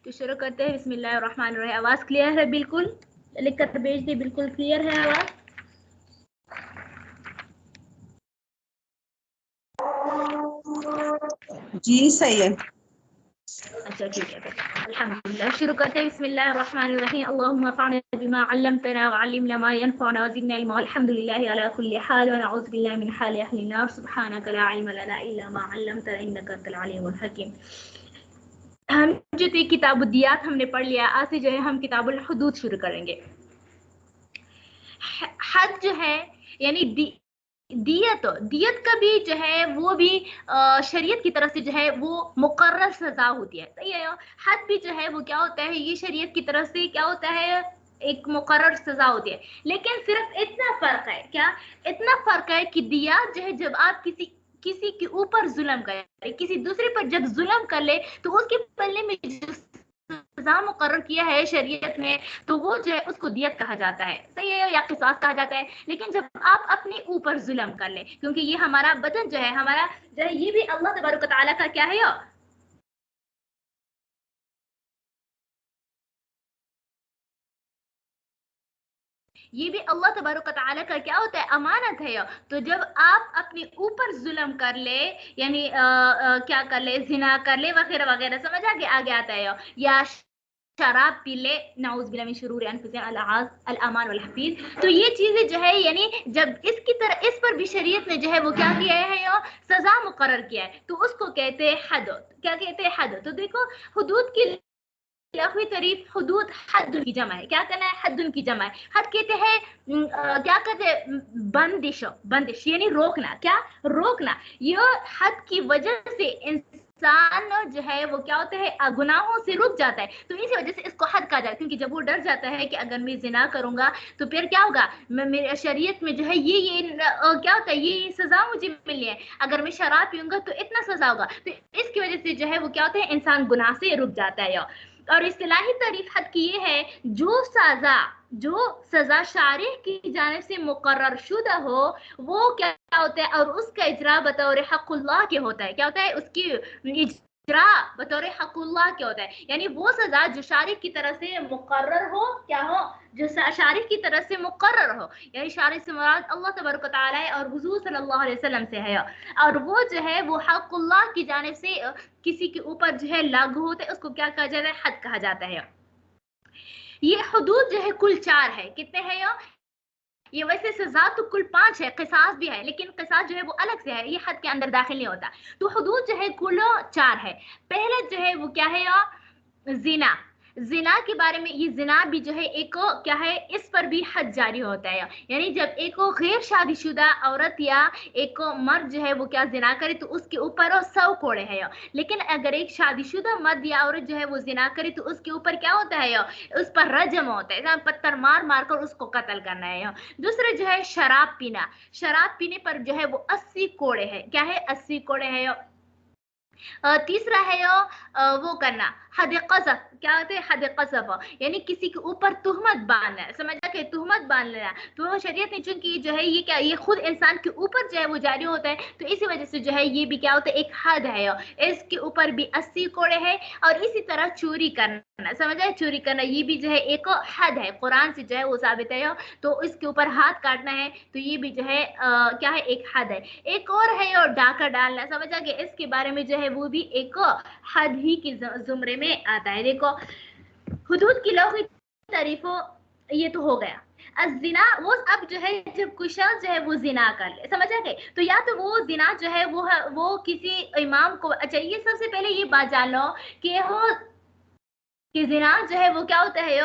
तो शुरू करते हैं। बिस्मिल्लाहिर्रहमानिर्रहीम। आवाज क्लियर है? बिल्कुल लिख कर भेज दी। बिल्कुल क्लियर है आवाज? जी सही है। अच्छा ठीक है। अल्हम्दुलिल्लाह शुरू करते हैं। बिस्मिल्लाहिर्रहमानिर्रहीम। अल्लाहुम्मा फ़अना बिमा अल्लमतना वअल्लिमना मा यनफ़अना वज़िदना इल्मा अल्हम्दुलिल्लाहि अला कुल्ली हाल व नऊज़ु बिल्लाहि मिन हालि अहलिन नार सुब्हानका ला इल्मा लना इल्ला मा अल्लमतना इन्नका अंतल अलीमुल हकीम। हम जो तो किताबुद्दियात हमने पढ़ लिया, आज से जो है हम किताबुल हुदूद शुरू करेंगे। हद जो है यानी दियत का भी जो है वो भी शरीयत की तरफ से जो है वो मुकर्रर सजा होती है। सही है। हद भी जो है वो क्या होता है, ये शरीयत की तरफ से क्या होता है, एक मुकर्रर सजा होती है। लेकिन सिर्फ इतना फर्क है, क्या इतना फर्क है कि दिया जो है जब आप किसी के ऊपर जुल्म करे, किसी दूसरे पर जब जुल्म कर ले तो उसके बदले में जो सजा मुकर्रर किया है शरीयत में तो वो जो है उसको दियत कहा जाता है। सही है, या किसास कहा जाता है। लेकिन जब आप अपने ऊपर जुल्म कर ले, क्योंकि ये हमारा बदन जो है, हमारा जो है ये भी अल्लाह तबारक व तआला का क्या है, ये भी अल्लाह तबारक व तआला का क्या होता है, अमानत है। तो जब आप अपने ऊपर जुल्म कर ले, यानी क्या कर ले, जिना कर ले वगैरह वगैरह, समझ आगे आता है, या शराब पी ले, नाउज़ बिल्लाह मिन शुरूरि अनफुसिना अल अमान वल हफीज, तो ये चीजें जो है यानी जब इसकी तरह इस पर भी शरीयत ने जो है वो क्या किया है, या सजा मुकर्रर किया है, तो उसको कहते हैं हद। क्या कहते हैं? हद। तो देखो हुदूद की लफ्ज़ी तारीफ हुदूद हद की जमा है। क्या करना है? हद की जमा है। हद कहते हैं क्या कहते हैं, बंदिश यानी रोकना। क्या रोकना? ये हद की वजह से इंसान जो है वो क्या होता है, गुनाहों से रुक जाता है। तो इसी वजह से इसको हद कहा जाता है, क्योंकि जब वो डर जाता है कि अगर मैं जिना करूंगा तो फिर क्या होगा, मेरे शरीयत में जो है ये क्या होता है, ये सजा मुझे मिली है, अगर मैं शराब पीऊंगा तो इतना सजा होगा। तो इसकी वजह से जो है वो क्या होता है, इंसान गुनाह से रुक जाता है। और इस्तिलाही तारीफ हद की ये है, जो सजा शारिह की जानिब से मुकर्रर शुदा हो वो क्या होता है, और उसका इजरा बतौर हक़ुल्लाह के होता है। क्या होता है? उसकी इजरा बतौर हक़ुल्लाह के होता है, यानी वो सजा जो शारिह की तरफ से मुकर्रर हो, क्या हो, जो शारिह की तरफ से मुकर्रर हो, यानी शारिह से मुराद अल्लाह तबारक व तआला है और हुजूर सल्लल्लाहु अलैहि वसल्लम से है, और वो जो है वो हक़ुल्लाह की जानिब से किसी के ऊपर जो है लागू होता है, उसको क्या कहा जाता है, हद कहा जाता है। ये हुदूद जो है कुल 4 है। कितने हैं ये वैसे सजा तो कुल 5 है, किसास भी है, लेकिन किसास जो है वो अलग से है, ये हद के अंदर दाखिल नहीं होता। तो हुदूद जो है कुल 4 है। पहले जो है वो क्या है, जिना। जिना के बारे में, ये जिना भी जो है एक क्या है, इस पर भी हद जारी होता है, यानी जब एक गैर शादीशुदा औरत या एक मर्द जो है वो क्या जिना करे तो उसके ऊपर 100 कोड़े है। लेकिन अगर एक शादीशुदा मर्द या औरत जो है वो जिना करे तो उसके ऊपर क्या होता है, उस पर रजम होता है, पत्थर मार मार कर उसको कत्ल करना है। दूसरे जो है शराब पीना, शराब पीने पर जो है वो 80 कोड़े है। क्या है? 80 कोड़े है। तीसरा है वो करना हद क़ज़फ़। क्या होता है? हद क़ज़फ़ यानी किसी के ऊपर तुहमत बांधना, समझ के तुहमत बांध लेना। तो शरीयत ने चूंकि जो है ये क्या, ये खुद इंसान के ऊपर जो है वो जारी होता है, तो इसी वजह से जो है ये भी क्या होता है, एक हद है, इसके ऊपर भी 80 कोड़े है। और इसी तरह चोरी करना, समझ आए, चोरी करना ये भी जो है एक हद है, कुरान से जो है वो साबित है। तो इसके ऊपर हाथ काटना है तो ये भी जो है क्या है, एक हद है। एक और है और डाका डालना, समझ आ गया, इसके बारे में जो है वो भी एक हद ही के जुमरे में आता है। देखो हुदूद की लौकी तारीफों ये तो हो गया। जिना वो अब जो है जब कोई शख्स जो है वो जिना कर ले, समझ आ गए, तो या तो वो जिना जो है वो किसी इमाम को, अच्छा ये सबसे पहले ये बात जान लो कि हो कि जिना जो है वो क्या होता है,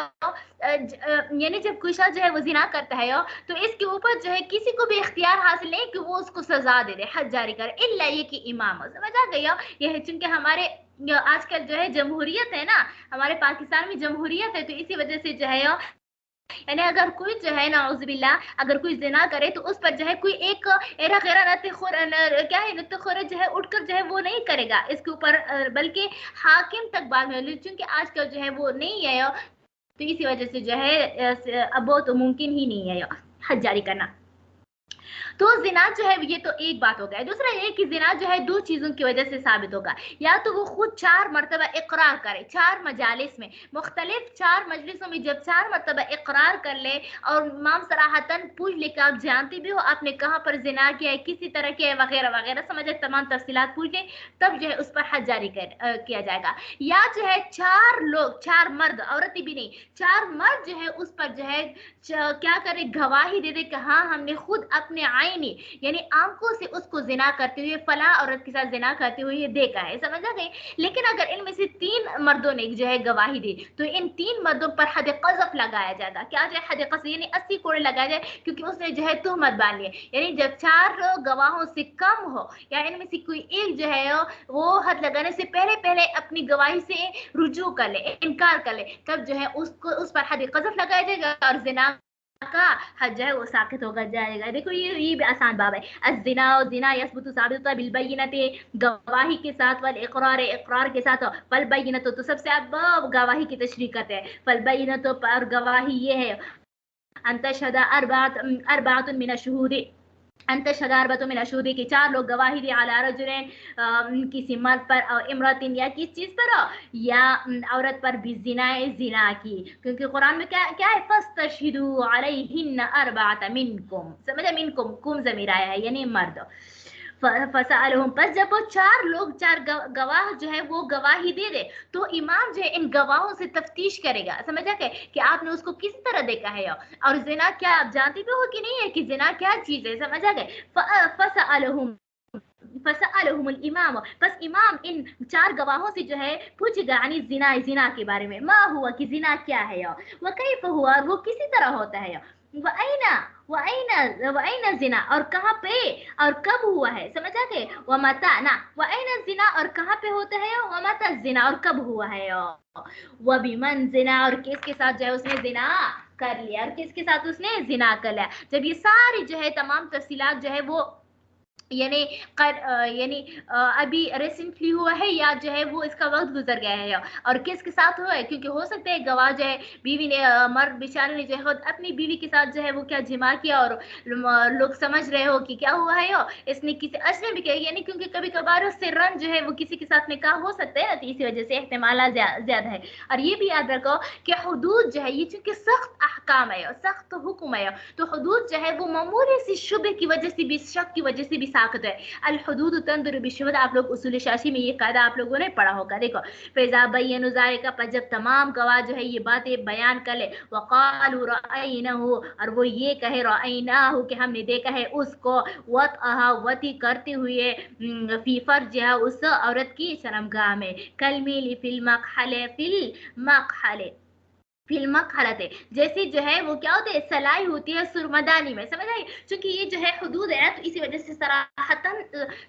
यानी जब कोई शख्स जो है वो जिना करता है तो इसके ऊपर जो है किसी को भी इख्तियार हासिल नहीं कि वो उसको सजा दे दे, हद जारी करे, इल्ला ये कि इमाम हो। समझ आ गई? ये है चूंकि हमारे आजकल जो है जमहूरियत है ना, हमारे पाकिस्तान में जमहूरियत है, तो इसी वजह से जो है यानी अगर कोई जो है नाउज़ुबिल्लाह अगर कोई जिना करे तो उस पर जो है कोई एक एरा गैरा क्या है नतखोर जो है उठकर जो है वो नहीं करेगा इसके ऊपर, बल्कि हाकिम तक बात में, चूंकि आजकल जो है वो नहीं है, तो इसी वजह से जो है अब वो तो मुमकिन ही नहीं है हद जारी करना। तो जिना जो है ये तो एक बात हो गया। दूसरा ये कि जिना जो है दो चीजों की वजह से साबित होगा, या तो वो खुद 4 मरतबा इकरार करे 4 मजालिस में, मुख्तलिफ 4 मजलिसों में जब 4 मरतबा इकरार कर ले और इमाम सराहतन पूछ ले कि आप जानते भी हो आपने कहाँ पर जिना किया है, किसी तरह किया है वगैरह वगैरह, समझे तमाम तफसीलात पूछ ले, तब जो है उस पर हद जारी किया जाएगा। या जो है 4 लोग, 4 मर्द, औरतें भी नहीं, 4 मर्द जो है उस पर जो है क्या करे, गवाही दे दे कि हाँ हमने खुद अपने आईनी यानी आंखों से उसको जिना करते हुए, फला औरत के साथ जिना करते हुए ये देखा है, समझ आ गई। लेकिन अगर इनमें से 3 मर्दों ने जो है गवाही दी तो इन 3 मर्दों पर हद कज़फ लगाया जाएगा। क्या जो है हद कज़फ यानी 80 कोड़े लगाया जाए, क्योंकि उसने जो है तुहमत बांध ली है। यानी जब 4 गवाहों से कम हो या इनमें से कोई एक जो है वो हद लगाने से पहले पहले अपनी गवाही से रुजू कर ले, इनकार कर ले, तब जो है उसको उस पर हद कज़फ लगाया जाएगा और जिना का हद जो है वो साकित होकर जाएगा। देखो ये भी आसान बाब है। अज़िना और जिना यसबुतु साबिता बिल बय्यिनति, गवाही के साथ, वल इकरार, इकरार के साथ, फल बय्यिनतु तो सबसे अब गवाही की तशरीह करते हैं। फल बय्यिनतु पर गवाही ये है अन तशहदा अर्बातुन मिन अश-शुहूद, अंतशदारबतों में नशूदी की 4 लोग गवाही दी अला रजुलिन किसी मर्द पर और इमरातिन या किस चीज पर या औरत पर भी जिना की, क्योंकि कुरान में क्या क्या है, फस्तशहिदू अलैहिन्न अर्बाअत मिनकुम, समझा, मिनकुम कुम ज़मीर आया है यानी मर्द। फसअलहुम, बस जब वो 4 लोग 4 गवाह जो है वो गवाही दे दे तो इमाम जो है इन गवाहों से तफ्तीश करेगा, समझा क्या, कि आपने उसको किस तरह देखा है और जिना क्या आप जानते भी हो कि नहीं है कि जिना क्या चीज है, समझा गए। फसअलहुम फसअलहुमुल इमाम, बस इमाम इन 4 गवाहों से जो है पूछेगा यानी जिना के बारे में, मा हुआ कि जिना क्या है व कैफ हुआ और वो किसी तरह होता है, व जिना और कहाँ पे और कब हुआ है, समझा के, व मता ना व जिना और कहाँ पे होता है, व मता जिना और कब हुआ है, व बिमन जिना और किसके साथ जो है उसने जिना कर लिया और किसके साथ उसने जिना कर लिया। जब ये सारी जो है तमाम तफसीलात जो है वो यानी यानी अभी रिसेंटली हुआ है या जो है वो इसका वक्त गुजर गया है और किसके साथ हुआ है, क्योंकि हो सकता है गवाह जो है बीवी ने मर्द बेचारे ने जो है खुद अपनी बीवी के साथ जो है वो क्या जिमा किया और लोग समझ रहे हो कि क्या हुआ है इसने किसी अजनबी भी किया, यानी क्योंकि कभी कभार उससे रन जो है वो किसी के साथ निकाह हो सकता है, तो इसी वजह से एहतमाल ज्यादा है। और ये भी याद रखो कि हुदूद जो है ये चूंकि सख्त अहकाम है, सख्त हुक्म है, तो हुदूद जो है वो मामूली सी शुबे की वजह से भी, शक की वजह से भी साकत है। अल हुदूद तंदुर बिशुबह, आप लोग उसूल शाशी में ये कायदा आप लोगों ने पढ़ा होगा। देखो फैजा बैयनु ज़ालिका, पर जब तमाम गवाह जो है ये बातें बयान कर ले, वक़ालू रअयनाहु और वो ये कहे रअयनाहु कि हमने देखा है उसको, वतअहा वती करते हुए फी फर्जिहा उस औरत की शर्मगाह में, कलमीली फिल मकहले फिल्मा खड़ते, जैसे जो है वो क्या होते है सलाई होती है सुरमदानी में, समझ आई। क्योंकि ये जो है हुदूद है तो इसी वजह से सराहतन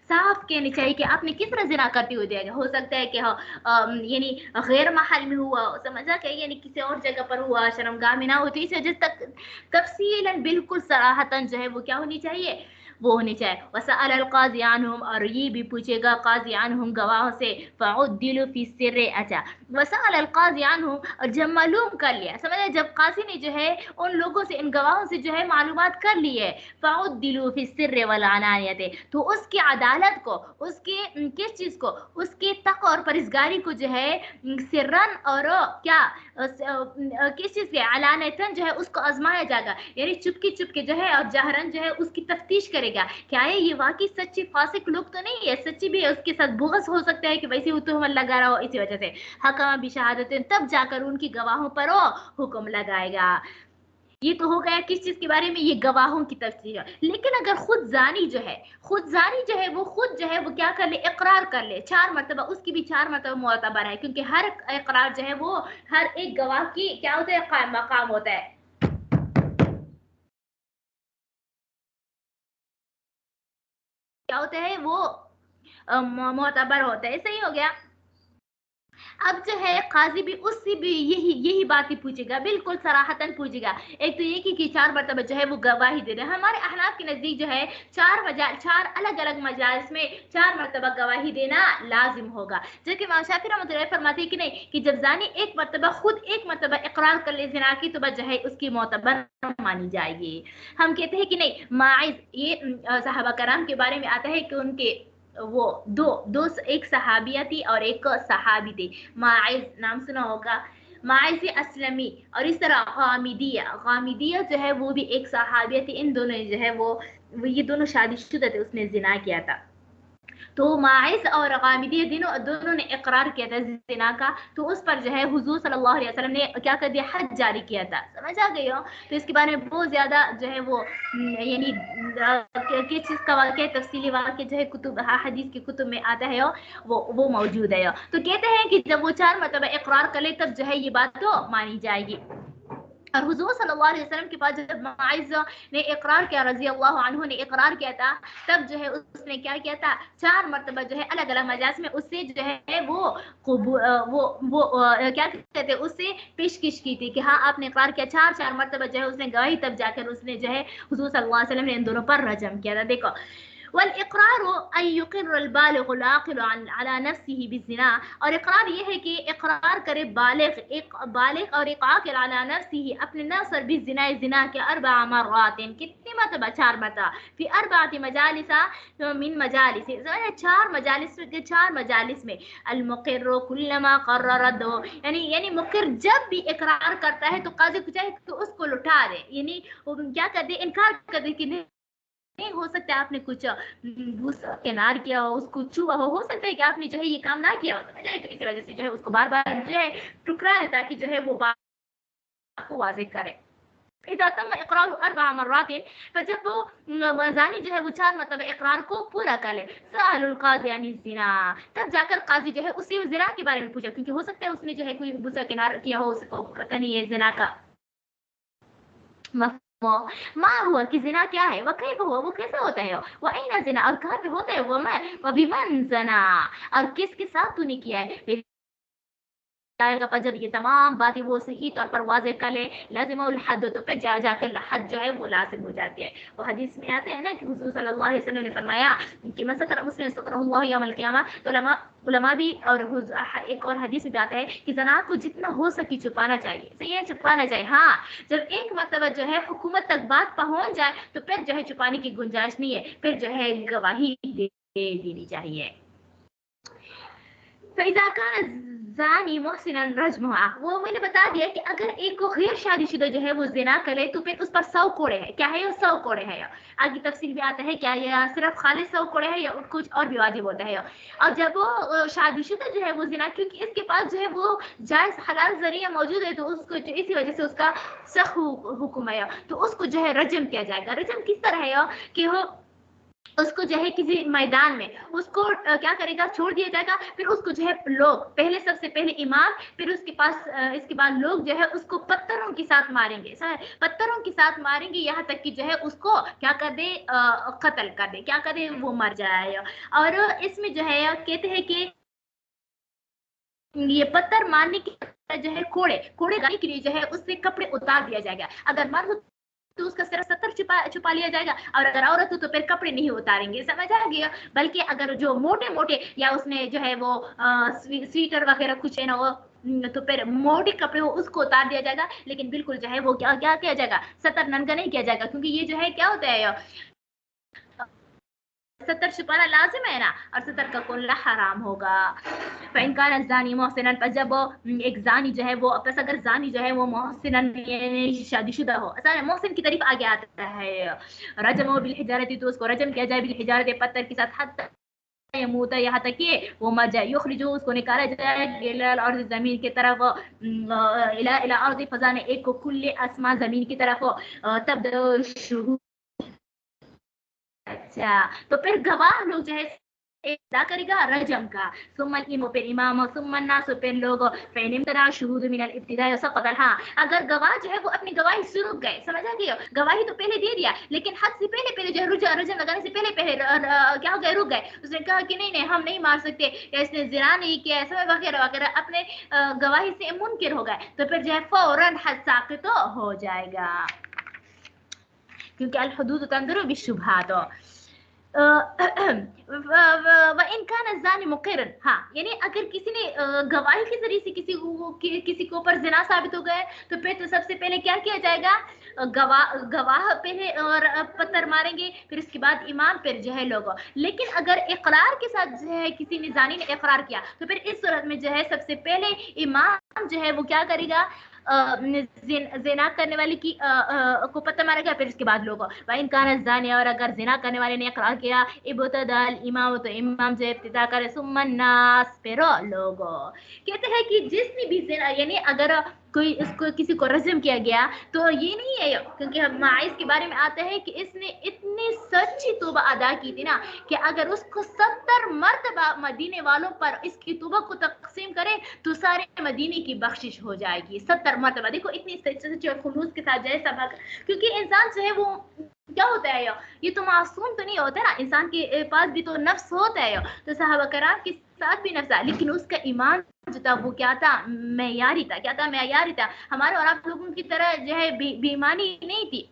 साफ कहनी चाहिए कि आपने किस तरह जिना करते हुए देखा। हो सकता है कि यानी गैर महल में हुआ, समझा क्या, यानी किसी और जगह पर हुआ, शर्मगाह में ना हो, तो इस वजह तक तफसीलन बिल्कुल सराहतन जो है वो क्या होनी चाहिए, वो होनी चाहिए। वसअल अल काज़ी अन्हुम, और ये भी पूछेगा काज़ी अन्हुम गवाहों से, फउद्दिलु फी सिर्र, अच्छा वसअल अल काज़ी अन्हुम, और जब मालूम कर लिया, समझे, जब काजी ने जो है उन लोगों से, इन गवाहों से जो है मालूमात कर ली है, फउद्दिलु फी सिर्र वल अलानियत, तो उसकी अदालत को, उसके किस चीज को, उसके तक और परिजगारी को जो है सिर्रन और क्या किस चीज के अलानियतन जो है उसको आजमाया जाएगा, यानी चुपके चुपके जो है और जहरन जो है उसकी तफ्तीश करेगा, क्या है ये वाकई सच्ची फासिक लोग तो नहीं है, सच्ची भी है, उसके साथ बुग़्ज़ हो सकता है कि वैसे वो तुहमत लगा रहा हो, इसी वजह से हकमा भी शहादत, तब जाकर उनकी गवाहों पर वो हुक्म लगाएगा। ये तो हो गया किस चीज के बारे में, ये गवाहों की तफसीर है। लेकिन अगर खुद जानी जो है, खुद जानी जो है वो खुद जो है वो क्या कर ले, इकरार कर ले 4 मरतबा, उसकी भी 4 मरतबा मोतबर है, क्योंकि हर इकरार जो है वो हर एक गवाह की क्या होता है, कायम मकाम होता है, क्या होता है वो मोतबर होता है, सही हो गया। اب جو ہے قاضی بھی اس سے بھی یہی بات ہی پوچھے گا، بالکل صراحتاً پوچھے گا. ایک تو یہ کہ 4 مرتبہ جو ہے وہ گواہی دے رہے ہیں. ہمارے احناف کے نزدیک جو ہے 4 الگ الگ مجالس میں 4 مرتبہ گواہی دینا لازم ہوگا. جبکہ امام شافعی رحمۃ اللہ فرماتے ہیں کہ نہیں، کہ جب زانی خود ایک مرتبہ اقرار کر لے زنا کی تو بس جو ہے اس کی معتبر مانی جائے گی. ہم کہتے ہیں کہ نہیں، ماعز، یہ صحابہ کرام کے بارے میں آتا ہے کہ ان کے وہ دو ایک صحابیہ تھی اور ایک صحابی تھی. ماعز نام سنا ہوگا، ماعز اسلمی، اور اس طرح غامدیہ جو ہے وہ بھی ایک صحابیہ تھی. ان دونوں جو ہے وہ یہ دونوں شادی شدہ تھے، اس نے زنا کیا تھا. تو ماعز اور غامدیہ دونوں نے اقرار کیا تھا زنا کا. تو اس پر جو ہے حضور صلی اللہ علیہ وسلم نے کیا کر دیا، حد جاری کیا تھا. سمجھ آ گئی ہو؟ تو اس کے بارے میں بہت زیادہ جو ہے وہ یعنی کس چیز کا واقعہ، تفصیلی واقعہ جو ہے کتب حدیث کے کتب میں آتا ہے وہ موجود ہے. تو کہتے ہیں کہ جب وہ 4 مرتبہ اقرار کر لے تب جو ہے یہ بات تو مانی جائے گی. اور حضور صلی اللہ علیہ وسلم کے پاس جب ماعز نے اقرار کیا، رضی اللہ عنہ نے اقرار کیا تھا، تب جو ہے اس نے کیا کیا تھا، 4 مرتبہ جو ہے الگ الگ مجالس میں اس سے جو ہے وہ کیا کہتے ہیں، اس سے پیشکش کی تھی کہ ہاں آپ نے اقرار کیا. 4 مرتبہ جو ہے اس نے گواہی، تب جا کر اس نے جو ہے حضور صلی اللہ علیہ وسلم نے ان دونوں پر رجم کیا تھا. دیکھو، والاقرار ان يقر البالغ العاقل على نفسه بالزنا، اور اقرار یہ ہے کہ اقرار کرے بالغ اور ایک عاقل على نفسه اپنے نفس پر بالزنا، زنا کے 4 مرات، کتنی مرتبہ، 4 مرتبہ، فی 4 مجالس من مجالس، 4 مجالس میں. المقر كلما قرر دو، یعنی مقر جب بھی اقرار کرتا ہے تو قاضی کو چاہے تو اس کو لٹا دے، یعنی کیا کر دے، انکار کر دے کہ نہیں ہو سکتا آپ نے کچھ کنار کیا ہو، اس کو چھوا ہو سکتا ہے کہ آپ نے جو ہے یہ کام نہ کیا ہو. تو اس وجہ سے جو ہے اس کو بار بار جو ہے ٹکرا ہے تاکہ جو ہے وہ بات کو واضح کرے. اذا تم اقرار 4 مرات، فجب وہ زانی جو ہے وہ 4 مرتبہ اقرار کو پورا کر لے. سأل القاضی عن الزنا، تب جا کر قاضی جو ہے اس سے زنا کے بارے میں پوچھا، کیونکہ ہو سکتا ہے اس نے جو ہے کوئی دوسرا کنار کیا ہو، اس کو پتہ نہیں ہے زنا کا ما ہوا کہ زنا کیا ہے، وہ کیسے ہوا، وہ کیسے ہوتا ہے، وہ این زنا، اور کہاں پہ ہوتا ہے، وہ میں بمن زنا، اور کس کے ساتھ تو نے کیا ہے. پر جب یہ تمام باتیں وہ صحیح طور پر واضح کر لے، لازم الحد، تو پھر جا کر حد جو ہے وہ لازم ہو جاتی ہے. وہ حدیث میں آتے ہیں نا کہ حضور صلی اللہ علیہ وسلم نے فرمایا کہ من ستر مسلم سترہ اللہ یوم القیامہ. تو علماء بھی، اور ایک اور حدیث میں آتا ہے کہ زنا کو جتنا ہو سکے چھپانا چاہیے، صحیح ہے، چھپانا چاہیے. ہاں، جب ایک مرتبہ جو ہے حکومت تک بات پہنچ جائے تو پھر جو ہے چھپانے کی گنجائش نہیں ہے، پھر جو ہے گواہی دینی چاہیے. فإذا كان زانی محسنا رجمها، وہ میں نے بتا دیا کہ اگر ایک کو غیر شادی شدہ جو ہے وہ زنا کرے تو پھر اس پر 100 کوڑے ہیں. کیا ہے یہ 100 کوڑے ہیں. آگے تفصیل بھی آتا ہے کیا یہ صرف خالص 100 کوڑے ہیں یا کچھ اور بھی واجب ہوتا ہے. اور جب وہ شادی شدہ جو ہے وہ زنا، کیونکہ اس کے پاس جو ہے وہ جائز حلال ذریعہ موجود ہے، تو اس کو اسی وجہ سے اس کا سخت حکم ہے، تو اس کو جو ہے رجم کیا جائے گا. رجم کس طرح ہے کہ وہ اس کو جو ہے کسی میدان میں اس کو کیا کرے گا، چھوڑ دیا جائے گا. پھر اس کو جو ہے لوگ پہلے، سب سے پہلے امام، پھر اس کے بعد لوگ جو ہے اس کو پتھروں کے ساتھ ماریں گے، پتھروں کے ساتھ ماریں گے یہاں تک کہ جو ہے اس کو کیا کر دے، قتل کر دے، کیا کر دے، وہ مر جائے. اور اس میں جو ہے کہتے ہیں کہ یہ پتھر مارنے کی جو ہے کوڑے گانے کے لیے جو ہے اس سے کپڑے اتار دیا جائے گا. اگر مرد ہو تو اس کا صرف 70 چھپا لیا جائے گا، اور اگر عورت ہو تو پھر کپڑے نہیں اتاریں گے. سمجھ آ گیا. بلکہ اگر جو موٹے یا اس نے جو ہے وہ سویٹر وغیرہ کچھ ہے نا وہ، تو پھر موٹے کپڑے ہو اس کو اتار دیا جائے گا. لیکن بالکل جو ہے وہ کیا کیا جائے گا، ستر ننگا نہیں کیا جائے گا، کیونکہ یہ جو ہے کیا ہوتا ہے، ستر چھپانا لازم ہے نا، اور ستر کا کھولنا حرام ہوگا. فإن كان الزاني محسنا، پس جب ایک زانی جو ہے وہ، پس اگر زانی جو ہے وہ محسنا شادی شدہ ہو، اصل محسن کی طرف آگے آتا ہے رجم بالحجارت، تو اس کو رجم کیا جائے بالحجارت، پتھر کے ساتھ، حتی یموت، یہاں تک کہ وہ مر جائے. یخرجو، اس کو نکالا جائے الى الارض، زمین کی طرف، الى ارض فضا، نے ایک کو کل اسمان، زمین کی طرف. تب شروع، اچھا، تو پھر گواہ لوگ جو ہے ادا کرے گا رجم کا ثم الامام پھر امام ثم الناس پھر لوگ فین امتناع شہود من الابتداء سقط ہاں اگر گواہ جو ہے وہ اپنی گواہی سے رک گئے سمجھا گیا گواہی تو پہلے دے دیا لیکن حد سے پہلے جو ہے رجم لگانے سے پہلے کیا ہو گئے رک گئے اس نے کہا کہ نہیں ہم نہیں مار سکتے یا اس نے زنا نہیں کیا ایسا وغیرہ وغیرہ اپنے گواہی سے منکر ہو گئے تو پھر جو ہے فوراً حد ساقط ہو جائے گا کیونکہ الحدود تندر بالشبہات وَإِنْ كَانَ الزَّانِ مُقِرًا ہاں یعنی اگر کسی نے گواہی کے ذریعے سے کسی کے اوپر زنا ثابت ہو گئے تو پھر تو سب سے پہلے کیا کیا جائے گا گواہ پہلے اور پتھر ماریں گے پھر اس کے بعد امام پھر جو ہے لوگوں لیکن اگر اقرار کے ساتھ جو ہے کسی نے زانی نے اقرار کیا تو پھر اس صورت میں جو ہے سب سے پہلے امام جو ہے وہ کیا کرے گا زنا کرنے والے کی کو پتہ مارے گا پھر اس کے بعد لوگوں وَإِنْ كَانَ الزَّانِي اور اگر زنا کرنے والے نے اقرار کیا ابتداء الامام تو امام جو ابتدا کرے ثم الناس پھر لوگوں کہتے ہیں کہ جس نے بھی زنا یعنی اگر کوئی اس کو کسی کو رجم کیا گیا تو یہ نہیں ہے کیونکہ ماعز کے بارے میں آتا ہے کہ اس نے اتنی سچی توبہ ادا کی تھی نا کہ اگر اس کو 70 مرتبہ مدینے والوں پر اس کی توبہ کو تقسیم کرے تو سارے مدینے کی بخشش ہو جائے گی 70 مرتبہ دیکھو اتنی سچی اور خلوص کے ساتھ جیسا کیونکہ انسان جو ہے وہ کیا ہوتا ہے یہ تو معصوم تو نہیں ہوتا نا انسان کے پاس بھی تو نفس ہوتا ہے تو صحابہ کرام کے ساتھ بھی نفس تھا لیکن اس کا ایمان جو تھا وہ کیا تھا معیاری تھا کیا تھا معیاری تھا ہمارے اور آپ لوگوں کی طرح جو ہے بے ایمانی نہیں تھی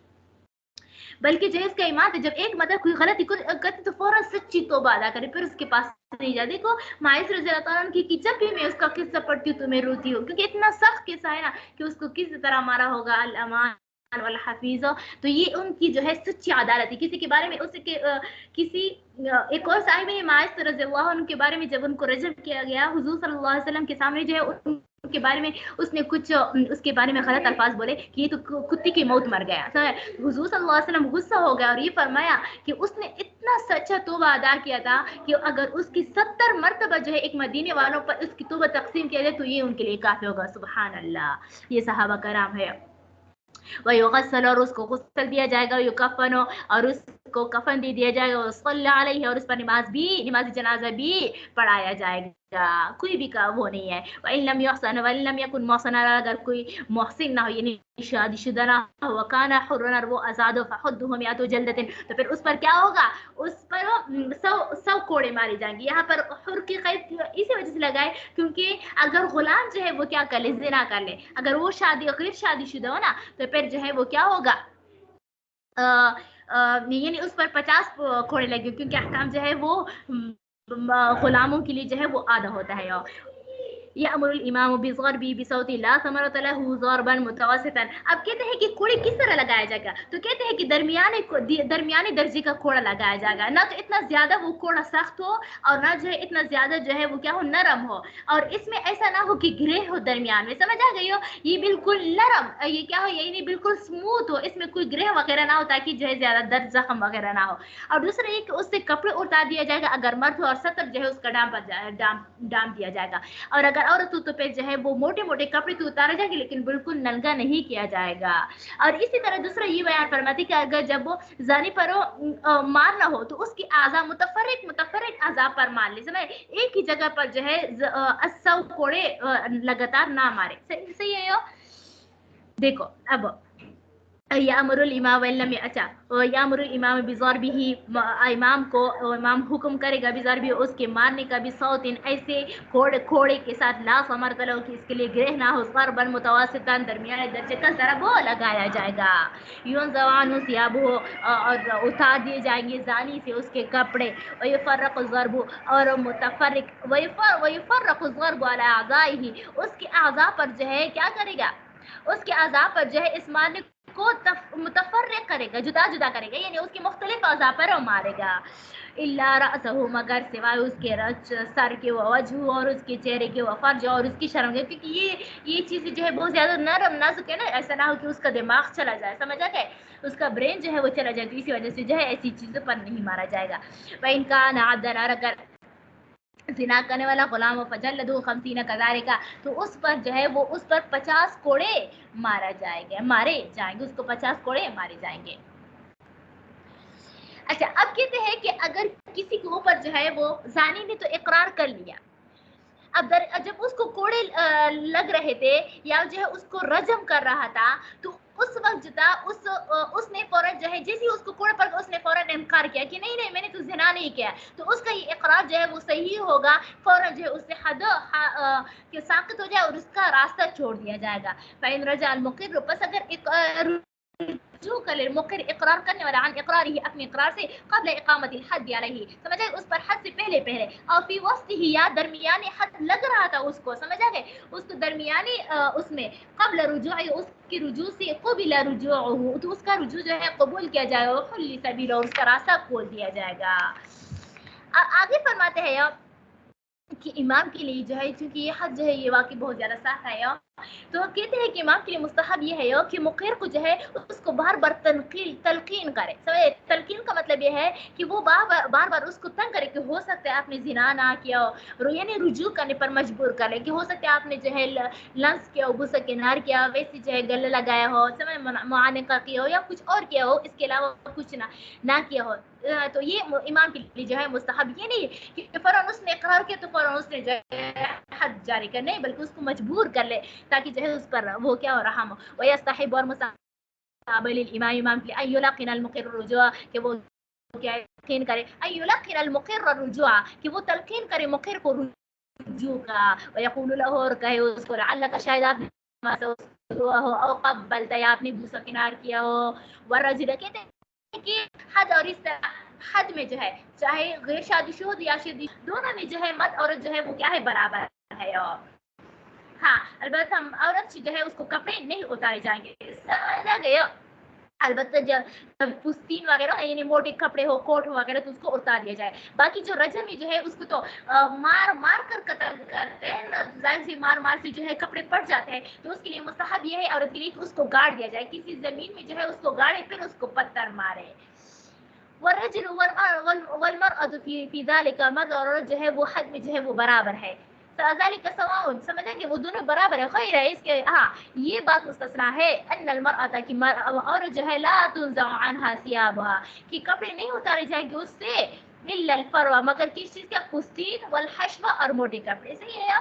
بلکہ جو اس کا ایمان تھا جب ایک مطلب کوئی غلطی کرتی تو فوراً سچی توبہ ادا کرے پھر اس کے پاس نہیں جا دیکھو ماعز رضی اللہ تعالیٰ عنہ کی جب بھی میں اس کا قصہ پڑھتی ہوں تو میں روتی ہوں کیونکہ اتنا سخت قصہ ہے نا کہ اس کو کس طرح مارا ہوگا الامان والحفیظ تو یہ ان کی جو ہے سچی عدالت ہے کسی کے بارے میں اس کے کسی ایک اور صاحب ماعز رضی اللہ عنہ کے بارے میں جب ان کو رجم کیا گیا حضور صلی اللہ علیہ وسلم کے سامنے جو ہے ان کے بارے میں اس نے کچھ اس کے بارے میں غلط الفاظ بولے کہ یہ تو کتی کی موت مر گیا حضور صلی اللہ علیہ وسلم غصہ ہو گیا اور یہ فرمایا کہ اس نے اتنا سچا توبہ ادا کیا تھا کہ اگر اس کی 70 مرتبہ جو ہے ایک مدینے والوں پر اس کی توبہ تقسیم کیا جائے تو یہ ان کے لیے کافی ہوگا سبحان اللہ یہ صحابہ کرام ہے وَيُغَسَّلُ اور اس کو غسل دیا جائے گا وَيُكَفَّنُ اور اس کو کفن دے دیا جائے گا وَصَلَّ عَلَيْهِ اور اس پر نماز جنازہ بھی پڑھایا جائے گا کوئی بھی کا وہ نہیں ہے وَإِن لَمْ يُحْسَنْ وَإِن لَمْ يَكُنْ مُحْسَنًا اگر کوئی محسن نہ ہو یعنی شادی شدہ نہ ہو وَكَانَ حُرًّا وہ آزاد ہو فَحُدُّهُ مِائَةُ جَلْدَةٍ تو پھر اس پر کیا ہوگا اس پر 100 کوڑے مارے جائیں گے یہاں پر حر کی قید اسی وجہ سے لگائے کیونکہ اگر غلام جو ہے وہ کیا کر لے زنا کر لے اگر وہ غیر شادی شدہ ہو نا تو پھر جو ہے وہ کیا ہوگا یعنی اس پر 50 کوڑے لگے کیونکہ احکام جو ہے وہ غلاموں کے لیے جو ہے وہ آدھا ہوتا ہے یامر الامام بضرب بصوت لا ثمرۃ له ضربا متوسطا اب کہتے ہیں کہ کوڑے کس طرح لگایا جائے گا تو کہتے ہیں کہ درمیانے درجے کا کوڑا لگایا جائے گا نہ تو اتنا زیادہ وہ کوڑا سخت ہو اور نہ جو ہے اتنا زیادہ جو ہے وہ کیا ہو نرم ہو اور اس میں ایسا نہ ہو کہ گرے ہو درمیان میں سمجھ آ گئی ہو یہ بالکل نرم یہ کیا ہو یعنی بالکل سموتھ ہو اس میں کوئی گرہ وغیرہ نہ ہو تاکہ جو ہے زیادہ درد زخم وغیرہ نہ ہو اور دوسرا یہ کہ اس سے کپڑے اتار دیا جائے گا اگر مرد ہو اور سطر جو ہے اس کا ڈام دیا جائے گا اور اگر عورت ہو تو پھر جو ہے وہ موٹے موٹے کپڑے تو اتارے جائیں گے لیکن بالکل ننگا نہیں کیا جائے گا اور اسی طرح دوسرا یہ بیان فرماتی کہ اگر جب وہ زانی پر مار نہ ہو تو اس کی اعضاء متفرق اعضاء پر مار لے سمجھ ایک ہی جگہ پر جو ہے 100 کوڑے لگاتار نہ مارے صحیح ہے دیکھو اب یامر الامام ولم اچھا یامر الامام بضربه امام کو امام حکم کرے گا بضربه اس کے مارنے کا بھی صوت ایسے کھوڑے کے ساتھ لا ثمر تلو کہ اس کے لیے گرہ نہ ہو ضربا متوسطا درمیانے درجے کا ضرب لگایا جائے گا یون زوان ثيابه اور اتار دیے جائیں گے زانی سے اس کے کپڑے ويفرق الضرب اور متفرق ويفرق الضرب على اعضائه اس کے اعضاء پر جو ہے کیا کرے گا اس کے اعضاء پر جو ہے اس مارنے کو متفرق کرے گا جدا کرے گا یعنی اس کے مختلف اعضاء پر مارے گا الا رأسه مگر سوائے اس کے سر کے وجہ اور اس کے چہرے کے فرج اور اس کی شرم کے کیونکہ یہ چیزیں جو ہے بہت زیادہ نرم نازک ہے نا ایسا نہ ہو کہ اس کا دماغ چلا جائے سمجھا گئے اس کا برین جو ہے وہ چلا جائے تو اسی وجہ سے جو ہے ایسی چیزوں پر نہیں مارا جائے گا وَإِن كَانَ عَبْدًا اگر زنا کرنے والا غلام و فجلدوا 50 كذلك تو اس پر جو ہے وہ اس پر 50 کوڑے مارے جائیں گے اس کو 50 کوڑے مارے جائیں گے अच्छा, अब कहते हैं कि अगर किसी के ऊपर जो है वो जानी ने तो इकरार कर लिया, अब जब उसको कोड़े लग रहे थे या जो है उसको रजम कर रहा था, तो उस वक्त जो था उसने फौरन जो है जैसे ही उसको कोड़े पर उसने फौरन इनकार किया कि नहीं नहीं मैंने तो जिना नहीं किया, तो उसका ये इकरार जो है वो सही होगा, फौरन जो है उससे हद के साकित हो जाए और उसका रास्ता छोड़ दिया जाएगा। फ़इन रजा अल मुक़िर, बस अगर जो कल मुक़िर इकरार करने वाला अन इकरार ही अपने इकरार से क़ब्ल इक़ामत हद अलैहि, समझ आए, उस पर हद से पहले पहले, और फी वस्तिही या दरमियानी हद लग रहा था उसको, समझ आ गए, उसको दरमियानी उसमें क़ब्ल रुजूई, उसके रुजू से क़ुबिल रुजूउहु, तो उसका रुजू जो है कबूल किया जाएगा, हुल्ली सबील, और उसका रास्ता खोल दिया जाएगा। आगे फरमाते हैं कि इमाम के लिए जो है, क्योंकि ये हद जो है ये वाकई बहुत ज़्यादा साफ है, तो कहते हैं कि इमाम के लिए मुस्तहब ये है कि मुक़िर को जो है उसको बार बार तलकीन करे। समझे, तलकीन का मतलब ये है कि वो बार बार उसको तंग करे कि हो सकता है आपने जिना ना किया हो, यानी रुजू करने पर मजबूर करे कि हो सकता है आपने जो है लंस किया हो, गुस्सा किनार किया, वैसे जो है गले लगाया हो, समझ मुआनका किया हो या कुछ और किया हो, इसके अलावा कुछ ना किया हो, तो ये इमाम के लिए जो है मुस्तहब ये नहीं कि फौरन उसने इकरार किया तो फौरन उसने जो है हद जारी कर, नहीं, बल्कि उसको मजबूर कर ले ताकि जो है उस पर वो क्या हो रहा हो। वयस्तहिब, और मुस्तहब लिल इमाम के लिए अय्युलक़िन अल मुक़िर रुजुआ, कि वो क्या यकीन करे, अय्युलक़िन अल मुक़िर रुजुआ, कि वो तलकीन करे मुक़िर को रुजू का, वयक़ूलु लहू, और कहे उसको लअल्लका, शायद आपने हुआ हो, औ क़ब्बलता, या आपने गुस्सा किनार किया हो, वरजुल, कहते हैं कि हद और इस हद में जो है चाहे गैर शादीशुदा या शादी दोनों में जो है मर्द औरत जो है वो क्या है बराबर है। और हाँ, अलबत्ता हम औरत जो है उसको कपड़े नहीं उतारे जाएंगे, समझा गया। अलबत्ता जब पुस्तीन वगैरह यानी मोटे कपड़े हो, कोट वगैरह, तो उसको उतार दिया जाए। बाकी जो रजम में जो है उसको तो मार मार कर कत्ल करते हैं, जाहिर सी मार मार से जो है कपड़े पड़ जाते हैं, तो उसके लिए मुस्तहब ये है औरत के लिए कि उसको गाड़ दिया जाए, किसी जमीन में जो है उसको गाड़े, फिर उसको पत्थर मारे। वरजुल वलमरअतु फी ज़ालिका, मर्द और औरत जो है वो हद में जो है वो बराबर है। ज़ालिका सवाउन, समझा कि वो दोनों बराबर है, खैर है इसके, हाँ ये बात मुस्तस्ना है, अन्नल मरअता की औरत जो है ला तुनज़अ अन्हा सियाबहा, कि कपड़े नहीं उतारे जाएंगे उससे, इल्लल फरवा, मगर किस चीज़ का, पुस्तीन, वल हश्वा, और मोटे कपड़े। सही है।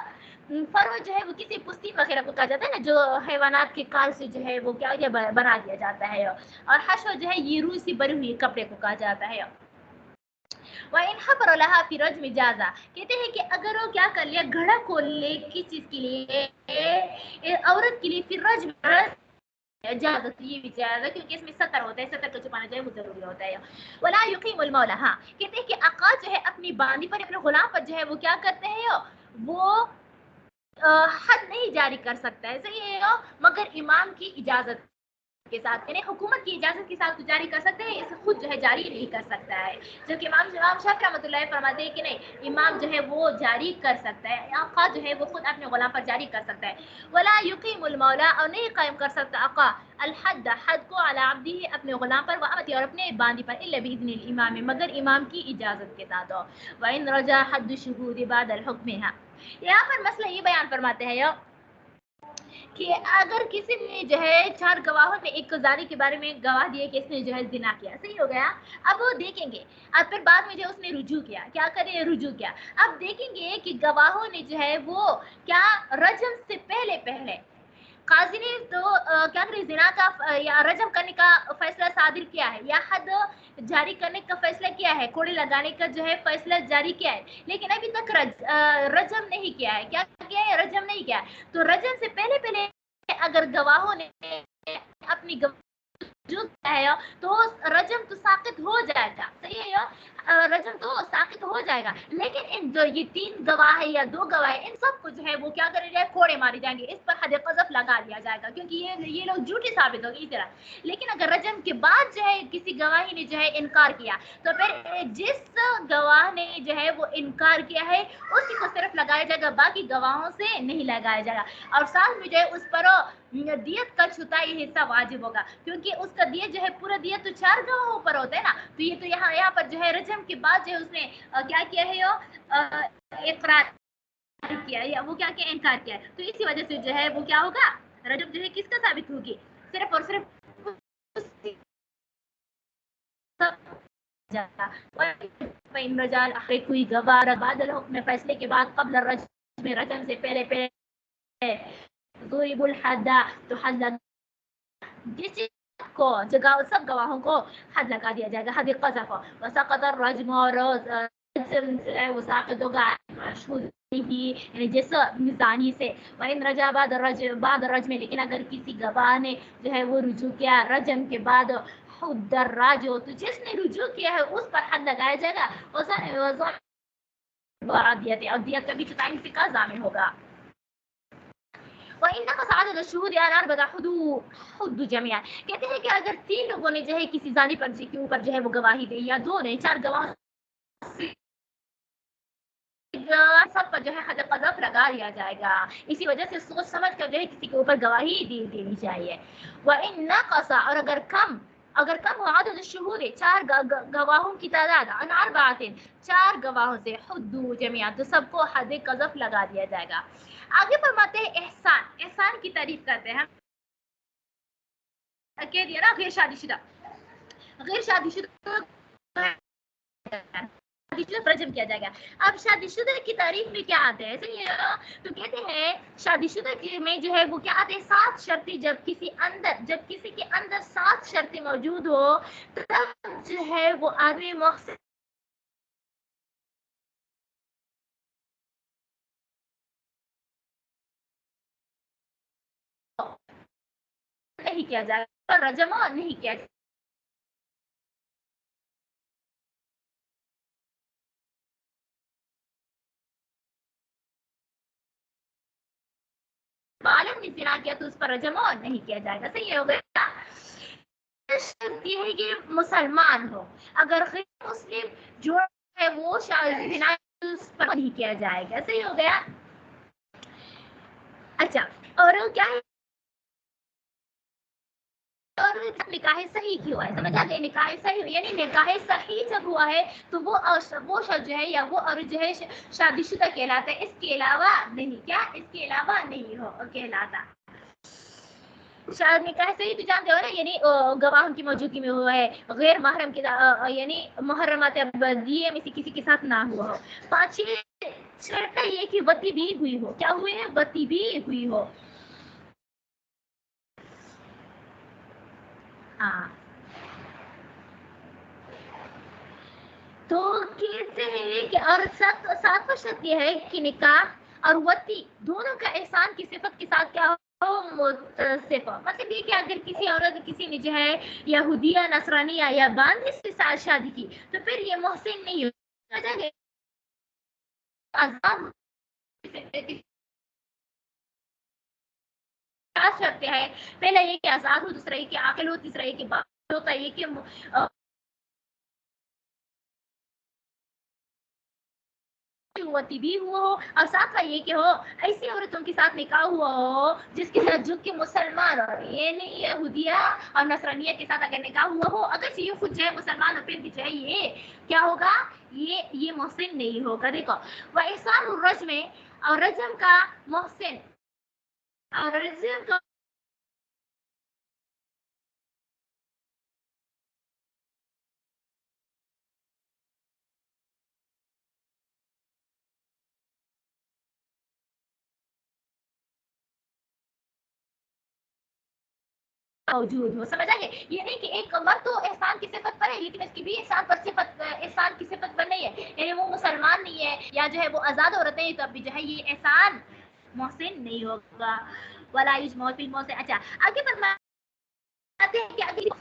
फरवा जो है वो किसी पुस्तीन वगैरह को कहा जाता है ना, जो हैवानात के काल से जो है वो क्या बना दिया जाता है, और हश्वा जो है ये रूई से बनी हुई कपड़े को कहा जाता है। वइन खबर लहा फी रज्म जाजा, कहते हैं कि अगर वो क्या कर लिया, घड़ा खोल ले किस चीज के लिए, औरत के लिए, फिर रज्म इजाजत, ये भी इजाजत, क्योंकि इसमें सतर होता है, सतर को छुपाना चाहिए वो जरूरी होता है। वला युकीमुल मौला, हाँ कहते हैं कि आका जो है अपनी बांदी पर, अपने गुलाम पर जो है वो क्या करते हैं, वो हद नहीं जारी कर सकता है, सही है, मगर इमाम की इजाजत के साथ, यानी हुकूमत की इजाजत के साथ तो जारी कर सकते हैं, इसे खुद जो है जारी नहीं कर सकता है। जबकि इमाम शाफी रहमतुल्लाह फरमाते हैं कि नहीं, इमाम जो है वो जारी कर सकता है, आका जो है वो खुद अपने गुलाम पर जारी कर सकता है। वला युकीमुल मौला, और नहीं कायम कर सकता आका अल हद, हद को अला अब्दी, अपने गुलाम पर, व अमती, और अपने बांदी पर, इल्ला बिइज़्निल इमाम, मगर इमाम की इजाजत के साथ हो। व इन रजा हद शुहूद बाद अल हुक्म, यहाँ पर मसला ये बयान फरमाते हैं कि अगर किसी ने जो है 4 गवाहों में एक जानी के बारे में गवाह दिए कि इसने जो है जिना किया, सही हो गया, अब वो देखेंगे, अब फिर बाद में जो उसने रुजू किया, क्या करे, रुजू किया, अब देखेंगे कि गवाहों ने जो है वो क्या रजम से पहले पहले काजी ने तो क्या करे, जिना का या रजम करने का फैसला सादिर किया है, या हद जारी करने का फैसला किया है, कोड़े लगाने का जो है फैसला जारी किया है, लेकिन अभी तक रजम नहीं किया है, क्या किया है, रजम नहीं किया है, तो रजम से पहले पहले अगर गवाहों ने अपनी जो है तो रजम तो साकित हो जाएगा, सही है, रजम तो साकित हो जाएगा, लेकिन इन जो ये 3 गवाह है या 2 गवाह है, इन सबको जो है वो क्या करे जाए, कोड़े मारे जाएंगे, इस पर हद क़ज़फ़ लगा दिया जाएगा, क्योंकि ये लोग झूठे साबित हो गए इस तरह। लेकिन अगर रजम के बाद जो है किसी गवाही ने जो है इनकार किया, तो फिर जिस गवाह ने जो है वो इनकार किया है उसी को सिर्फ लगाया जाएगा, बाकी गवाहों से नहीं लगाया जाएगा, और साथ में जो है उस पर दियत का छुताई हिस्सा वाजिब होगा, क्योंकि उसका दियत जो है पूरा दियत तो 4 गवाहों पर होता है ना, तो ये तो यहाँ पर जो है रजम के बाद जो है उसने क्या किया है, इकरार किया, या वो क्या किया, इनकार किया, तो इसी वजह से जो है वो क्या होगा, रजम जो है किसका साबित होगी, सिर्फ और सिर्फ جاتا. فإن رجع الأحر کوئی گواہ بعد الحکم فیصلے کے بعد قبل الرجم رجم سے پہلے ضرب الحد تو حد جس کو جگہ سب گواہوں کو حد لگا دیا جائے گا, حد قذف. وسقط الرجم اور وہ ساقط ہوگا مشہود ہی یعنی جس زانی سے. وإن رجع بعد الرجم لیکن اگر کسی گواہ نے جو ہے وہ رجوع کیا رجم کے بعد حد الراجع تو جس نے رجوع کیا ہے اس پر حد لگایا جائے گا. اور دیت کا بھی 44 کا ضامن ہوگا. وإن نقص عدد الشهود على 4 حدود جميعا. کہتے ہیں کہ اگر 3 لوگوں نے جو ہے کسی زانی پر کے اوپر جو ہے وہ گواہی دی یا 2 نے 4 گواہ سب پر جو ہے حد قذف لگا دیا جائے گا. اسی وجہ سے سوچ سمجھ کر جو ہے کسی کے اوپر گواہی دینی چاہیے. وإن نقص اور اگر کم ہو عدد الشہود 4 گواہوں کی تعداد عن 4 4 گواہوں سے حدود جميعا تو سب کو حد قذف لگا دیا جائے گا. آگے فرماتے ہیں احسان کی تعریف کرتے ہیں. کہہ دیا نا غیر شادی شدہ رجم کیا جائے گا. اب شادی شدہ کی تعریف میں کیا آتا ہے تو کہتے ہیں شادی شدہ میں جو ہے وہ کیا آتے ہیں 7 شرطیں. جب کسی کے اندر 7 شرطیں موجود ہو تب جو ہے وہ آدمی محسن نہیں کیا جائے گا, رجم نہیں کیا جائے گا. بالغ نے زنا کیا تو اس پر رجم نہیں کیا جائے گا. صحیح ہو گیا. شرط یہ ہے کہ مسلمان ہو. اگر غیر مسلم جو ہے وہ زنا اس پر نہیں کیا جائے گا. صحیح ہو گیا. اچھا اور کیا ہے اور نکاح صحیح کی ہوا ہے. سمجھ آ گئی. نکاح صحیح یعنی نکاح صحیح جب ہوا ہے تو وہ شخص جو ہے یا وہ عورت جو ہے شادی شدہ کہلاتا ہے. اس کے علاوہ نہیں. کیا اس کے علاوہ نہیں ہو کہلاتا. شاید نکاح صحیح تو جانتے ہو نا یعنی گواہوں کی موجودگی میں ہوا ہے. غیر محرم کے یعنی محرمات ابدیہ میں سے کسی کے ساتھ نہ ہوا ہو. 5 شرط یہ کہ وطی بھی ہوئی ہو. کیا ہوئے ہیں؟ وطی بھی ہوئی ہو. ہاں تو کہتے ہیں کہ اور 7 شرط یہ ہے کہ نکاح اور وطی دونوں کا احسان کی صفت کے ساتھ کیا ہو متصف. مطلب یہ کہ اگر کسی عورت کسی نے جو ہے یہودیہ نصرانیہ یا باندھی سے ساتھ شادی کی تو پھر یہ محسن نہیں ہو. شرط ہے. پہلا یہ کہ آزاد ہو, دوسرا یہ کہ عاقل ہو, تیسرا یہ کہ بات ہوتا ہے یہ کہ وطی بھی ہوا ہو, اور 7واں یہ کہ ہو ایسی عورتوں کے ساتھ نکاح ہوا ہو جس کے ساتھ جو کہ مسلمان ہو. یہ نہیں یہودیہ اور نصرانیہ کے ساتھ اگر نکاح ہوا ہو اگر یہ خود جو ہے مسلمان ہو پھر بھی جو ہے یہ کیا ہوگا یہ محسن نہیں ہوگا. دیکھو وہ احسان الرجم اور رجم کا محسن اور رجم کا موجود ہو. سمجھ آئے. یہ نہیں کہ ایک مرد تو احسان کی صفت پر ہے لیکن اس کی بھی احسان کی صفت پر نہیں ہے. یعنی وہ مسلمان نہیں ہے یا جو ہے وہ آزاد عورت ہے تو اب بھی جو ہے یہ احسان محسن نہیں ہوگا. ولا یجمع فی المحسن. اچھا آگے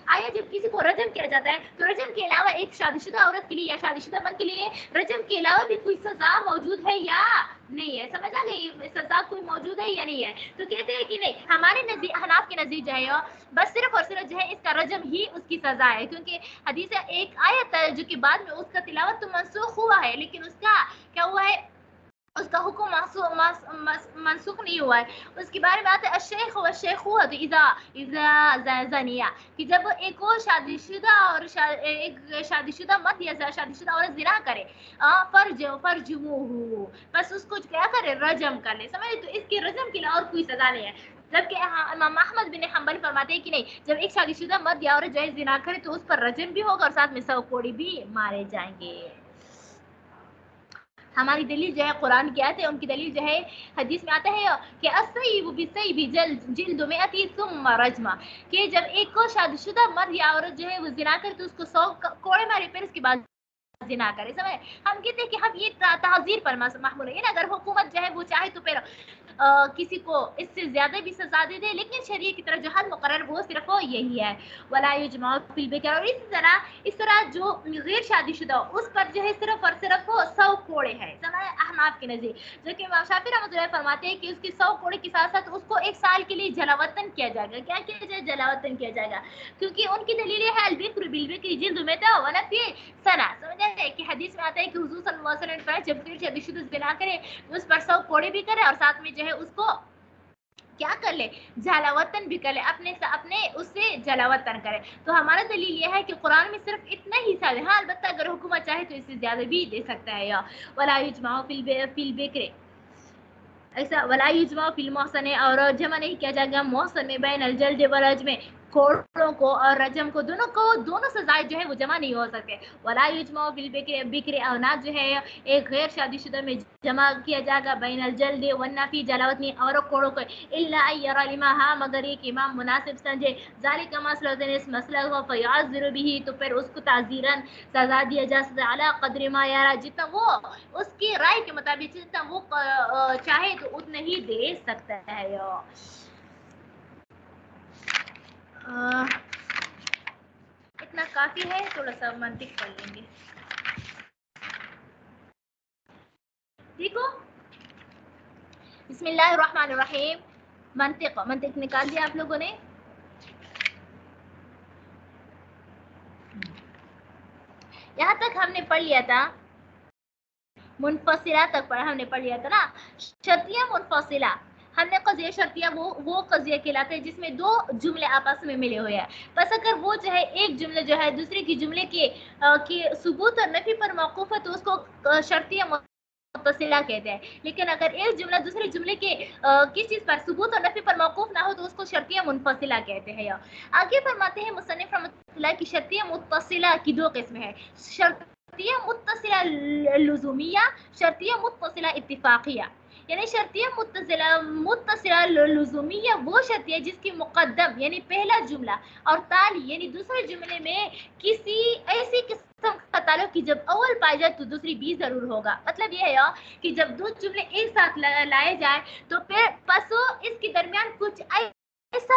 آیا جب کسی کو رجم کیا جاتا ہے تو رجم کے علاوہ ایک شادی شدہ عورت کے لیے یا شادی شدہ مرد کے لیے رجم کے علاوہ بھی کوئی سزا موجود ہے یا نہیں ہے. سمجھ آ گئی. سزا کوئی موجود ہے یا نہیں ہے. تو کہتے ہیں کہ نہیں ہمارے نزدیک احناف کے نزدیک جو ہے بس صرف اور صرف جو ہے اس کا رجم ہی اس کی سزا ہے. کیونکہ حدیث ایک آیت ہے جو کہ بعد میں اس کا تلاوت تو منسوخ ہوا ہے لیکن اس کا کیا ہوا ہے اس کا حکم منسوخ نہیں ہوا ہے. اس کے بارے میں آتا ہے الشیخ والشیخوۃ اذا زنیا کہ جب ایک اور شادی شدہ اور ایک شادی شدہ مرد یا شادی شدہ عورت زنا کرے فرجموہ بس اس کو کیا کرے رجم کر لے. سمجھ. تو اس کے رجم کے علاوہ اور کوئی سزا نہیں ہے. जबकि इमाम अहमद बिन हम्बल फरमाते हैं कि नहीं, जब एक शादीशुदा मर्द या औरत जो है जिना करे तो उस पर रजम भी होगा और साथ में 100 कोड़ी भी मारे जाएंगे। हमारी दलील जो है कुरान की आयत है, उनकी दलील जो है हदीस में आता है कि अस्सय्यिबु बिस्सय्यिबि जिल्दु मिअति सुम्मा रजमा, कि जब एक को शादीशुदा मर्द या औरत जो है वो जिना करे तो उसको 100 कोड़े मारे, फिर उसके बाद जिना करे। समझ, हम कहते हैं कि हम ये ताजीर पर महमूल है ना, अगर हुकूमत जो है वो चाहे तो फिर किसी को इससे ज्यादा भी सजा दे दे, लेकिन शरीयत की तरफ जो हद मुकर्रर वो सिर्फ यही है, वला युजमाउ फिल बिकर। और इस तरह जो गैर शादीशुदा उस पर जो है सिर्फ और सिर्फ 100 कोड़े हैं। समझ, अहनाफ के नज़ीर, जो कि इमाम शाफी रहमतुल्लाह फरमाते हैं कि उसकी 100 कोड़े के साथ साथ उसको 1 साल के लिए जलावतन किया जाएगा। क्या किया जाए? जलावतन किया जाएगा, क्योंकि उनकी दलील है अल-बिक्र बिल-बिक्रि जिल्दु मिअता व नफ़ी सना। समझ आया कि हदीस में आता है कि हुजूर सल्लल्लाहु अलैहि वसल्लम ने जब गैर शादीशुदा ज़िना करे उस पर 100 कोड़े भी करे और साथ में जो है उसको क्या कर ले? जलावतन भी कर ले, अपने उससे जलावतन करे। तो हमारा दलील ये है कि कुरान में सिर्फ इतना ही सा है। हाँ, अलबत्ता अगर हुकूमत चाहे तो इससे ज्यादा भी दे सकता है। या वला युजमाउ फिल बिक्र, ऐसा वला युजमाउ फिल मुहसन, और जमा नहीं किया जाएगा मुहसन में बैन अल जल्द व रज्म, कोड़ों को और रजम को, दोनों सजाएं जो है वो जमा नहीं हो सकते। वला युजमाउ फिल बिक्र, और ना जो है एक गैर शादीशुदा में जमा किया जाएगा बैन अल जल्द व नफी, जलावतनी और कोड़ों को, इल्ला यरा लिमा, हाँ मगर एक इमाम मुनासिब समझे, ज़ालिका मसलतन, इस मसला को फयाज़िर बिही, तो फिर उसको ताज़ीरन सजा दिया जा सकता है, अला क़द्र मा यरा, जितना वो उसकी राय के मुताबिक, जितना वो चाहे तो उतना ही दे सकता है। इतना काफी है, थोड़ा सा मंतिक कर लेंगे। देखो, बिस्मिल्लाहिर्रहमानिर्रहीम, मंतिक निकाल दिया आप लोगों ने। यहाँ तक हमने पढ़ लिया था, मुनफसिला तक हमने पढ़ लिया था ना। शर्तिया मुनफसिला, हमने कज़िया शर्तिया वो कज़िया कहलाता है जिसमें 2 जुमले आपस में मिले हुए हैं। बस अगर वो जो है एक जुमले जो है दूसरे की जुमले के सुबूत और नफी पर मौकूफ है तो उसको शर्तिया मुत्तसिला कहते हैं। लेकिन अगर एक जुमला दूसरे जुमले के किस चीज पर सुबूत और नफी पर मौकूफ ना हो तो उसको शर्तिया मुनफसिला कहते हैं। आगे फरमाते हैं मुसन्निफ रहमतुल्लाह की शर्तिया मुत्तसिला की 2 किस्में हैं, शर्तिया मुत्तसिला लुज़ुमिया, शर्तिया मुत्तसिला इत्तिफाकिया। यानी शर्तिया मुत्तसिला लुज़ुमिया वो शर्त है जिसकी मुक़द्दम यानी पहला जुमला और ताली यानी दूसरे जुमले में किसी ऐसी किस्म का ताल्लुक कि जब अव्वल पाया जाए तो दूसरी भी जरूर होगा। मतलब ये है कि जब 2 जुमले एक साथ लाए जाए तो फिर पसो इसके दरमियान कुछ ऐसा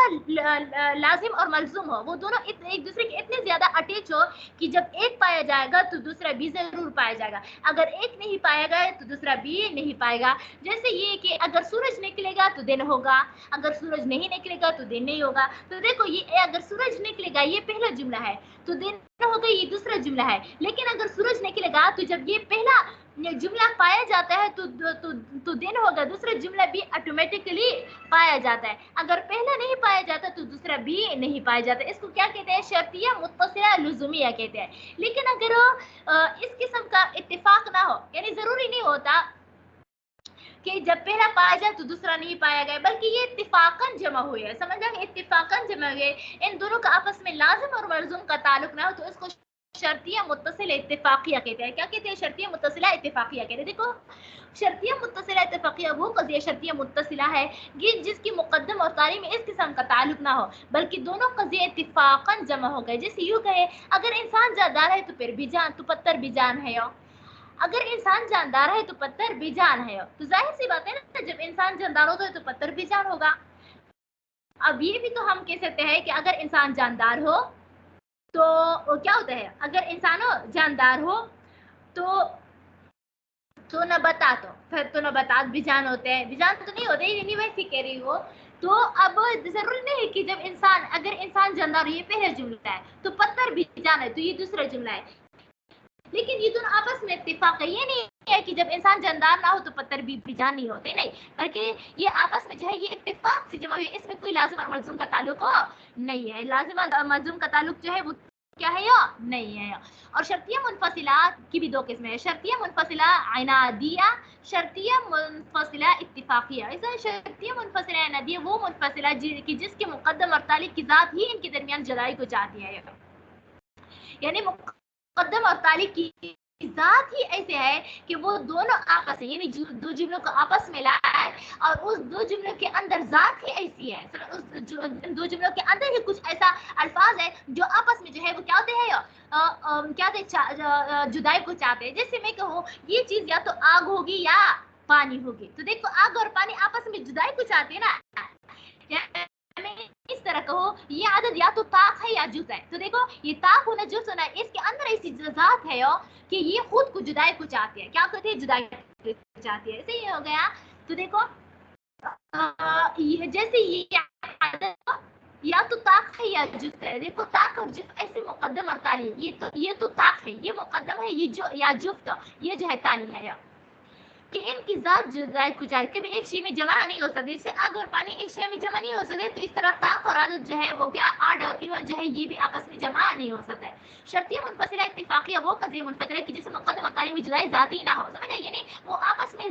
लाजिम और मलजूम हो, वो दोनों एक दूसरे के इतने ज्यादा अटैच हो कि जब एक पाया जाएगा तो दूसरा भी जरूर पाया जाएगा, अगर एक नहीं पाया गया तो दूसरा भी नहीं पाएगा। जैसे ये कि अगर सूरज निकलेगा तो दिन होगा, अगर सूरज नहीं निकलेगा तो दिन नहीं होगा। तो देखो ये अगर सूरज निकलेगा ये पहला जुमला है तो दिन होगा, ये दूसरा जुमला है। लेकिन अगर सूरज निकलेगा तो जब ये पहला जुमला पाया जाता है तो दिन होगा, दूसरा जुमला भी ऑटोमेटिकली पाया जाता है। अगर पहला नहीं पाया जाता तो दूसरा भी नहीं पाया जाता। इसको क्या कहते हैं? शर्तिया मुत्तसिला लुज़ुमिया कहते हैं। लेकिन अगर इस किस्म का इत्तेफाक ना हो, यानी जरूरी नहीं होता कि जब पहला पाया जाए तो दूसरा नहीं पाया गया, बल्कि ये इत्तिफाकन जमा हुए है। समझ गए? इत्तिफाकन जमा हुए, इन दोनों का आपस में लाजिम और मलजूम का ताल्लुक ना हो तो इसको शर्तिया मुत्तसिला इत्तिफाकिया कहते हैं। क्या कहते हैं? शर्तिया मुत्तसिला इत्तिफाकिया कहते हैं। देखो, शर्तिया मुत्तसिला इत्तिफाकिया वो कज़िया शर्तिया मुत्तसिला है जिसकी मुक़द्दम और तारी में इस किस्म का ताल्लुक ना हो, बल्कि दोनों कज़िया इत्तिफाकन जमा हो गए। जैसे यूँ कहे, अगर इंसान जानदार है तो फिर भी जान, तो पत्थर भी जान है। अगर इंसान जानदार है तो पत्थर भी जान है। तो जाहिर सी बात है ना, जब इंसान जानदार होगा तो पत्थर भी जान होगा। अब ये भी तो हम कह सकते हैं कि अगर इंसान जानदार हो तो क्या होता है, अगर इंसान जानदार हो तो नबातात हो, फिर तो नबातात भी जान होते हैं, बेजान तो नहीं होते, नहीं वैसे कह रही हो। तो अब जरूरी नहीं है कि जब इंसान, अगर इंसान जानदार, ये पहला जुमला है, तो पत्थर भी जान है, तो ये दूसरा जुमला है। लेकिन ये दोनों आपस में इत्तेफाक है, ये नहीं है कि जब इंसान जानदार ना हो तो पत्थर भी जान नहीं होते, नहीं, बल्कि ये आपस में जो है ये इत्तेफाक से जमा हुई, इसमें कोई लाजिम और मलजूम का ताल्लुक नहीं है। लाजिम और मलजूम का ताल्लुक जो है वो क्या है या नहीं है। और शर्तिया मुनफसिला की भी दो किस्में हैं, शर्तिया मुनफसिला इनादिया, शर्तिया मुनफसिला इत्तिफाकिया। इसे शर्तिया मुनफसिला इनादिया वो मुनफसिला कि जिसके मुकद्दम और तालिक की जात ही इनके दरमियान जुदाई को चाहती है, यानी मुकद्दम और तालिक की जात ही ऐसे है कि वो दोनों आपस में, यानी दो जुमलों को आपस में लाया है, और उस दो जुमलों के अंदर जात ही ऐसी है, उस दो जुमलों के अंदर ही कुछ ऐसा अल्फाज है जो आपस में जो है वो क्या होते हैं, क्या होते जुदाई को चाहते हैं। जैसे मैं कहूँ ये चीज या तो आग होगी या पानी होगी, तो देखो आग और पानी आपस में जुदाई को चाहते हैं ना, इस तरह कहो ये आदत या तो ताक है या जुज है, तो देखो ये ताक होना जुज होना, इसके अंदर ऐसी जात है कि ये खुद को जुदाई को चाहती है, क्या कहते हैं जुदाई को चाहती है, ऐसे ही हो गया। तो देखो ये जैसे ये आदत या तो ताक है या जुज है, देखो ताक और जुज ऐसे मुकद्दम और तानी, ये तो ताक है, ये मुकद्दम है, ये जो या जुफ्त ये जो है तानी है कि इनकी जात जुदाई को चाहे, कभी एक शे में जमा नहीं हो सकती, जैसे आग और पानी एक शे में जमा नहीं हो सकते, तो इस तरह ताक और आदत जो है वो क्या आड और इवन जो है ये भी आपस में जमा नहीं हो सकता है। शर्तिया मुनफसिला इत्तिफाकिया वो कज़िया मुनफसिला है कि जिसमें मुकद्दम और तानी में जुदाई जाती ना हो, समझ आई, यानी वो आपस में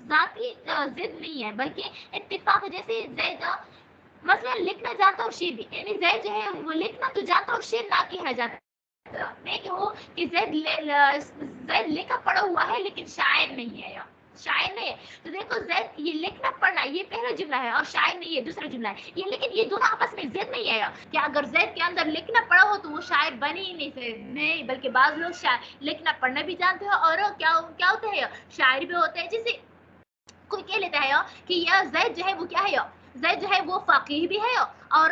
जाती जिद नहीं है बल्कि इत्तिफाक, जैसे जैद मसलन लिखना जानता और शेर भी, यानी जैद जो है वो लिखना तो जानता और शेर ना कहना जाता, मैं कहूँ कि जैद लिखा पढ़ा हुआ है लेकिन शायर नहीं है, शायर नहीं है, तो देखो जैद ये लिखना पढ़ना ये पहला जुमला है और शायर नहीं है दूसरा जुमला है, ये लेकिन ये दोनों आपस में जिद नहीं है कि अगर जैद के अंदर लिखना पढ़ा हो तो वो शायर बने ही नहीं, बल्कि बाज लोग लिखना पढ़ना भी जानते हैं और क्या क्या होता है शायर भी होते हैं। जैसे कोई कह लेता है कि यह जैद जो है वो क्या है, जैद जो है वो फकीह भी है, और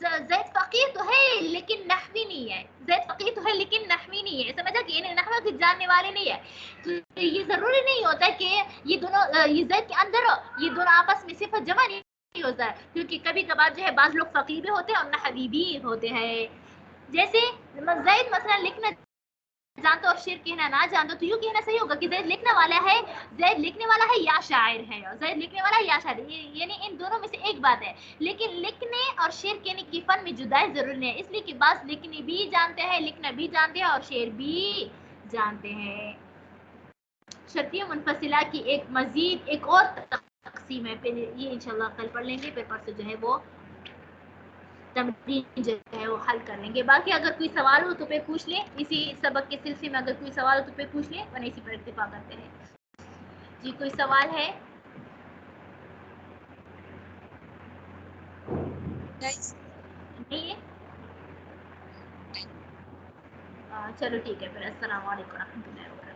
जैद फकीह तो है लेकिन नहवी नहीं है, जैद फकीह तो है लेकिन नहवी नहीं है, समझा कि ये नहवा के जानने वाले नहीं है। तो ये जरूरी नहीं होता कि ये दोनों ये जैद के अंदर ये दोनों आपस में सिर्फ जमा नहीं होता है, क्योंकि कभी कभार जो है बाज लोग फकीह भी होते हैं और नहवी भी होते हैं। जैसे जैद मसलन लिखना जानते और शेर कहना ना जानते, तो यूं कहना सही होगा कि जैद लिखने वाला है, जैद लिखने वाला है या शायर है, जैद लिखने वाला है या शायर, यानी इन दोनों में से एक बात है, लेकिन लिखने और शेर कहने की फन में जुदाई जरूरी नहीं है, इसलिए कि बात लिखने भी जानते हैं, लिखना भी जानते हैं और शेर भी जानते हैं। शर्तिया मुनफसिला की एक मजीद एक और तकसीम है, फिर ये इंशाल्लाह कल पढ़ लेंगे, फिर परसों जो है वो तमरीन जो है वो हल कर लेंगे। बाकी अगर कोई सवाल हो तो पे पूछ ले, इसी सबक के सिलसिले में अगर कोई सवाल हो तो पे पूछ ले, वरना इसी पर इत्तिफा करते हैं। जी कोई सवाल है? नहीं है? चलो ठीक है फिर, अस्सलाम वालेकुम रहमतुल्लाहि व बरकातहू।